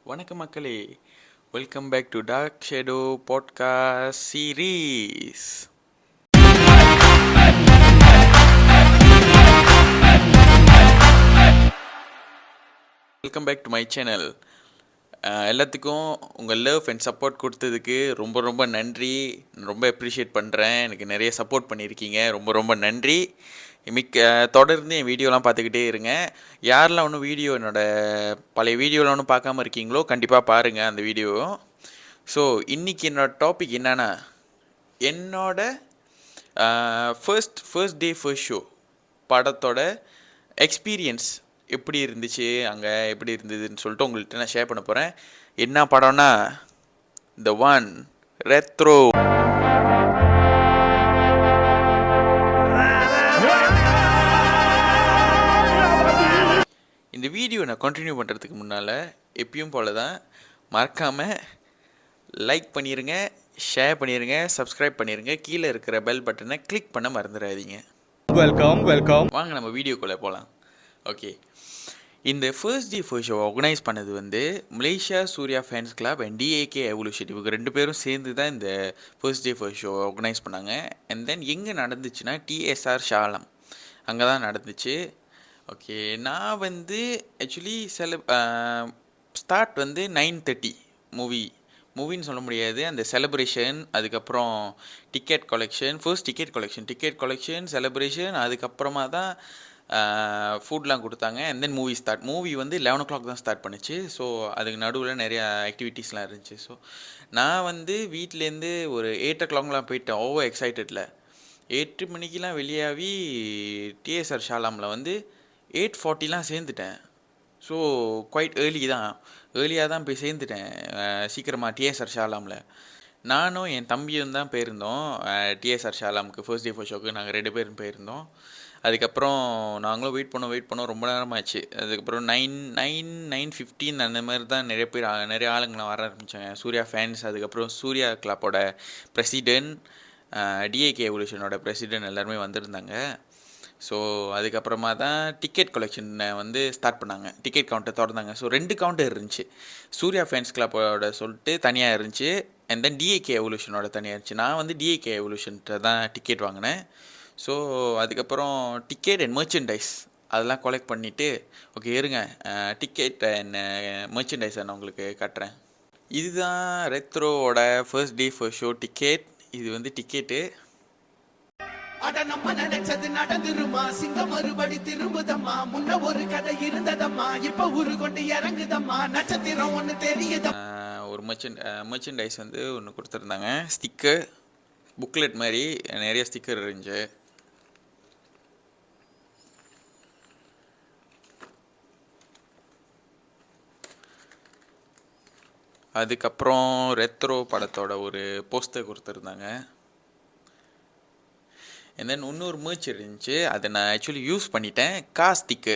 வணக்கம் மக்களே, welcome back to dark shadow podcast series. Welcome back to my channel. எல்லாத்துக்கும் உங்கள் லவ் அண்ட் சப்போர்ட் கொடுத்ததுக்கு ரொம்ப ரொம்ப நன்றி. ரொம்ப அப்ரிஷியேட் பண்ணுறேன். எனக்கு நிறைய சப்போர்ட் பண்ணியிருக்கீங்க, ரொம்ப ரொம்ப நன்றி. தொடர்ந்து என் வீடியோலாம் பார்த்துக்கிட்டே இருங்க. யாரெல்லாம் ஒன்றும் பழைய வீடியோவில் ஒன்றும் பார்க்காம இருக்கீங்களோ கண்டிப்பாக பாருங்கள் அந்த வீடியோ. ஸோ இன்றைக்கி என்னோடய டாபிக் என்னென்னா, என்னோட ஃபர்ஸ்ட் டே ஃபர்ஸ்ட் ஷோ படத்தோட எக்ஸ்பீரியன்ஸ் எப்படி இருந்துச்சு, அங்கே எப்படி இருந்ததுன்னு சொல்லிட்டு உங்கள்கிட்ட நான் ஷேர் பண்ண போகிறேன். என்ன படம்னா த ஒன் ரெத்ரோ. இந்த வீடியோ நான் கண்டினியூ பண்ணுறதுக்கு முன்னால் எப்பயும் போல தான் மறக்காமல் லைக் பண்ணிடுங்க, ஷேர் பண்ணிடுங்க, சப்ஸ்கிரைப் பண்ணிடுங்க. கீழே இருக்கிற பெல் பட்டனை கிளிக் பண்ண மறந்துடாதீங்க. வெல்கம். வாங்க நம்ம வீடியோக்குள்ளே போகலாம். ஓகே, இந்த first day first show organise பண்ணது Malaysia Suriya fans club and TAK evolution. இவங்க ரெண்டு பேரும் சேர்ந்து தான் இந்த first day first show organise பண்ணாங்க. அண்ட் தென் எங்கே நடந்துச்சுன்னா டிஎஸ்ஆர் ஷாலம் அங்கே தான் நடந்துச்சு. ஓகே, நான் ஆக்சுவலி ஸ்டார்ட் 9:30 மூவின்னு சொல்ல முடியாது. அந்த செலிப்ரேஷன், அதுக்கப்புறம் டிக்கெட் கலெக்ஷன் செலிப்ரேஷன், அதுக்கப்புறமா தான் ஃபுட்லாம் கொடுத்தாங்க. அண்ட் தென் மூவி 11 o'clock தான் ஸ்டார்ட் பண்ணிச்சு. ஸோ அதுக்கு நடுவில் நிறையா ஆக்டிவிட்டீஸ்லாம் இருந்துச்சு. ஸோ நான் வீட்டிலேருந்து ஒரு 8 o'clockலாம் போயிட்டேன். ஓவர் எக்ஸைட்டடில் 8 மணிக்கெலாம் வெளியாகி டிஎஸ்ஆர் ஷாலாமில் 8:40 சேர்ந்துட்டேன். ஸோ குவைட் ஏர்லியாக தான் போய் சேர்ந்துட்டேன். சீக்கிரமாக டிஎஸ்ஆர் ஷாலாமில் நானும் என் தம்பியும் தான் போயிருந்தோம். டிஎஸ்ஆர் ஷாலாமுக்கு ஃபர்ஸ்ட் டே ஃபர்ஸ்ட் ஷோக்கு நாங்கள் 2 பேரும் போயிருந்தோம். அதுக்கப்புறம் நாங்களும் வெயிட் பண்ணோம் ரொம்ப நேரமாச்சு. அதுக்கப்புறம் 9:15 அந்த மாதிரி தான் நிறைய ஆளுங்களாம் வர ஆரம்பித்தாங்க, சூர்யா ஃபேன்ஸ். அதுக்கப்புறம் சூர்யா கிளப்போட பிரசிடென்ட், டிஏகே எவல்யூஷனோட பிரசிடென்ட் எல்லாருமே வந்திருந்தாங்க. ஸோ அதுக்கப்புறமா தான் டிக்கெட் கலெக்ஷனை ஸ்டார்ட் பண்ணாங்க. டிக்கெட் கவுண்டர் திறந்தாங்க. ஸோ 2 கவுண்டர் இருந்துச்சு. சூர்யா ஃபேன்ஸ் கிளப்போட சொல்லிட்டு தனியாக இருந்துச்சு, அண்ட் தென் டிஏகே எவல்யூஷனோட தனியாக இருந்துச்சு. நான் டிஏகே எவல்யூஷன்கிட்ட தான் டிக்கெட் வாங்கினேன். ஸோ அதுக்கப்புறம் டிக்கெட் அண்ட் மெர்ச்சன்டைஸ் அதெல்லாம் கலெக்ட் பண்ணிவிட்டு, ஓகே இருங்க டிக்கெட் அண்ட் மெர்ச்சன்டைஸை நான் உங்களுக்கு காட்டுறேன். இதுதான் ரெத்ரோவோட first day first show ticket. இது டிக்கெட்டு. அட நம்ம நினைச்சது நடந்துருமா, சிங்கம் மறுபடி திரும்புதம்மா, முன்ன ஒரு கதை இருந்ததம்மா, இப்ப ஊரு கொண்டு இறங்குதம்மா, நட்சத்திரம் ஒன்று தெரியுது. ஒரு மெர்ச்சன்டைஸ் ஒன்று கொடுத்துருந்தாங்க, ஸ்டிக்கர் புக்லெட் மாதிரி நிறைய ஸ்டிக்கர் இருந்துச்சு. அதுக்கப்புறம் ரெத்ரோ படத்தோட ஒரு போஸ்டர் கொடுத்துருந்தாங்க. அண்ட் தென் இன்னொரு மேர்ச் இருந்துச்சு, அதை நான் ஆக்சுவலி யூஸ் பண்ணிட்டேன். ஸ்டிக்கு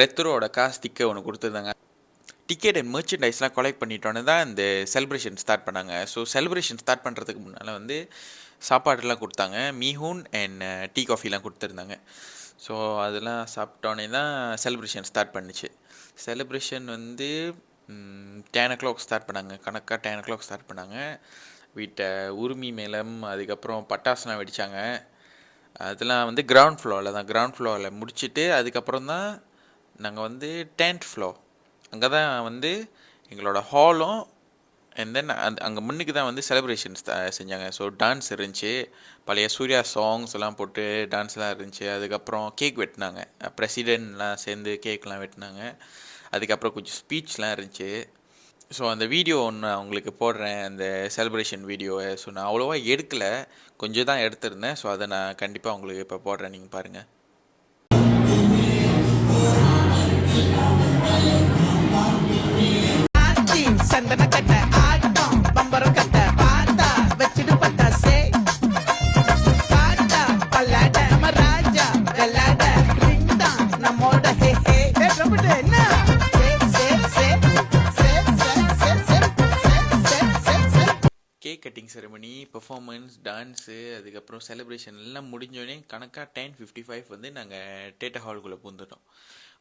ரெத்ரோட ஸ்டிக்கு ஒன்று கொடுத்துருந்தாங்க. டிக்கெட் அண்ட் மெர்ச்சன்டைஸ்லாம் கலெக்ட் பண்ணிட்டோன்னு தான் இந்த செலிப்ரேஷன் ஸ்டார்ட் பண்ணாங்க. ஸோ செலிப்ரேஷன் ஸ்டார்ட் பண்ணுறதுக்கு முன்னால் சாப்பாடுலாம் கொடுத்தாங்க. மீஹூன் அண்ட் டீ காஃபிலாம் கொடுத்துருந்தாங்க. ஸோ அதெல்லாம் சாப்பிட்டோன்னே தான் செலிப்ரேஷன் ஸ்டார்ட் பண்ணிச்சு. செலிப்ரேஷன் 10 o'clock ஸ்டார்ட் பண்ணாங்க. கணக்காக 10 o'clock ஸ்டார்ட் பண்ணாங்க. வீட்டை உரிமை மேளம், அதுக்கப்புறம் பட்டாசுலாம் வெடித்தாங்க. அதெல்லாம் கிரவுண்ட் ஃப்ளோரில் முடிச்சுட்டு அதுக்கப்புறம் தான் நாங்கள் 10th floor அங்கே தான் எங்களோட ஹாலும். அண்ட் தென் அங்கே முன்னுக்கு தான் செலிப்ரேஷன்ஸ் செஞ்சாங்க. ஸோ டான்ஸ் இருந்துச்சு, பழைய சூர்யா சாங்ஸ் எல்லாம் போட்டு டான்ஸ்லாம் இருந்துச்சு. அதுக்கப்புறம் கேக் வெட்டினாங்க, பிரசிடென்ட்லாம் சேர்ந்து கேக்லாம் வெட்டினாங்க. அதுக்கப்புறம் கொஞ்சம் ஸ்பீச்லாம் இருந்துச்சு. ஸோ அந்த வீடியோ ஒன்று உங்களுக்கு போடுறேன், அந்த செலிப்ரேஷன் வீடியோவை. ஸோ நான் அவ்வளோவா எடுக்கலை, கொஞ்சம் தான் எடுத்திருந்தேன். ஸோ அதை நான் கண்டிப்பாக உங்களுக்கு இப்போ போடுறேன், நீங்கள் பாருங்கள். Cake cutting ceremony, performance, dance, அதுக்கப்புறம் செலிப்ரேஷன் எல்லாம் முடிஞ்சோடனே கணக்காக 10:55 நாங்கள் தேட்டர் ஹாலுக்குள்ளே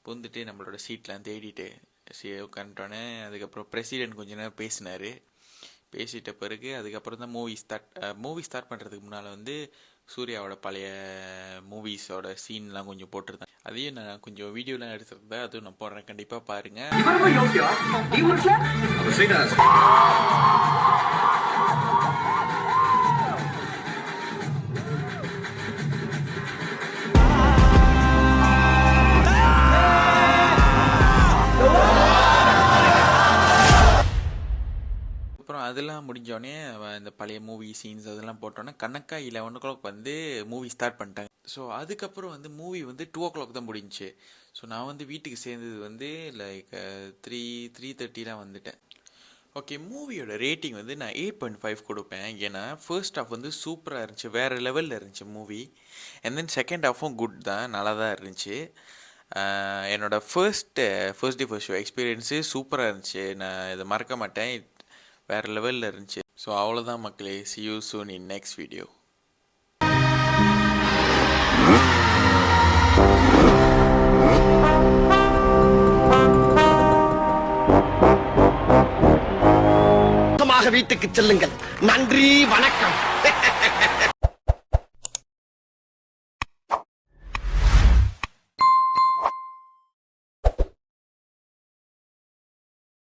பூந்துட்டு நம்மளோட சீட்லாம் தேடிட்டு உட்காந்துட்டோன்னே அதுக்கப்புறம் பிரசிடென்ட் கொஞ்ச நேரம் பேசினார். பேசிட்ட பிறகு அதுக்கப்புறம் தான் மூவி ஸ்டார்ட் பண்ணுறதுக்கு முன்னால் வந்து சூர்யாவோட பழைய மூவிஸோட சீன்லாம் கொஞ்சம் போட்டிருந்தேன். அதையும் நான் கொஞ்சம் வீடியோலாம் எடுத்துருந்தேன், அதுவும் நான் போடுறேன், கண்டிப்பாக பாருங்கள். அப்புறம் அதெல்லாம் முடிஞ்சோடனே இந்த பழைய மூவி சீன்ஸ் அதெல்லாம் போட்டோன்னே கணக்கா 11 o'clock வந்து மூவி ஸ்டார்ட் பண்ணிட்டாங்க. ஸோ அதுக்கப்புறம் வந்து மூவி வந்து 2 o'clock தான் முடிஞ்சிச்சு. ஸோ நான் வந்து வீட்டுக்கு சேர்ந்தது வந்து லைக் 3:30 வந்துட்டேன். ஓகே, மூவியோட ரேட்டிங் வந்து நான் 8.5 கொடுப்பேன். ஏன்னா ஃபர்ஸ்ட் ஹாஃப் வந்து சூப்பராக இருந்துச்சு, வேறு லெவலில் இருந்துச்சு மூவி. அண்ட் தென் செகண்ட் ஹாஃபும் குட் தான், நல்லா தான் இருந்துச்சு. என்னோட first day first show experience சூப்பராக இருந்துச்சு, நான் இதை மறக்க மாட்டேன், வேறு லெவலில் இருந்துச்சு. ஸோ அவ்வளோதான் மக்களே, see you soon in next video. வீட்டுக்கு செல்லுங்கள். நன்றி, வணக்கம்.